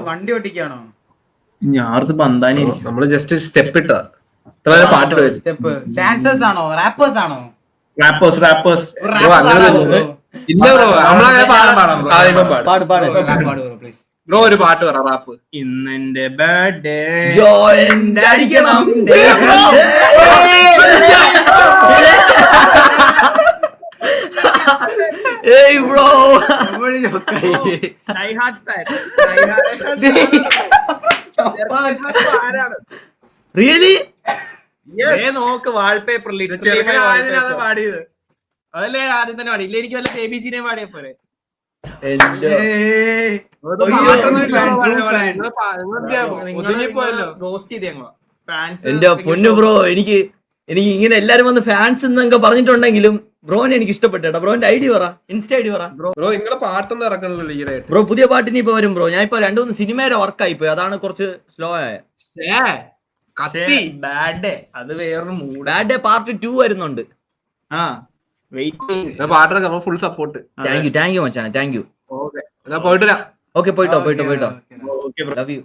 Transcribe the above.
വണ്ടി ഓട്ടിക്കാണോ? ഞാർത്ത് പന്താനി നമ്മള് just step ഇട്ടാ പാട്ട് സ്റ്റെപ്പ്. ഡാൻസേഴ്സ് ആണോ റാപ്പേഴ്സ് ആണോ? റാപ്പേഴ്സ് ഇല്ല ബ്രോ നമ്മളങ്ങനെ പാട് പ്ലീസ്. ബ്രോ ഒരു പാട്ട് പറ റാപ്പ്. ഇന്നെന്റെ ബർത്ത്ഡേ അടിക്കണം. Hey bro. Really? നോക്ക് വാൾപേപ്പറിൽ പാടിയത് അതല്ലേ ആദ്യം തന്നെ പാടി. ഇല്ല എനിക്ക് വല്ല KBG പാടിയ പോലെ. എന്റെ പൊന്നു ബ്രോ, എനിക്ക് ഇങ്ങനെ എല്ലാരും വന്ന് ഫാൻസ് എന്നൊക്കെ പറഞ്ഞിട്ടുണ്ടെങ്കിലും ബ്രോനെ എനിക്ക് ഇഷ്ടപ്പെട്ടു കേട്ടോ. ബ്രോന്റെ ഐഡി പറ, ഇൻസ്റ്റ ഐഡി പറ. ബ്രോ നിങ്ങളെ പാട്ടൊന്നും ഇറക്കണല്ലോ ബ്രോ. പുതിയ പാട്ടിന് ഇപ്പൊ വരും ബ്രോ. ഞാൻ ഇപ്പൊ 2-3 സിനിമയുടെ വർക്കായി പോയി, അതാണ് കുറച്ച് സ്ലോ ആയ. അത് വേറൊരു മൂഡ്. ബാഡ് ഡേ പാർട്ട് 2 വരുന്നുണ്ട്. പാട്ടിനൊക്കെ ഫുൾ സപ്പോർട്ട്. താങ്ക് യു മച്ചാനെ, താങ്ക് യു. പോയിട്ട് ഓക്കെ പോയിട്ടോ. Love you.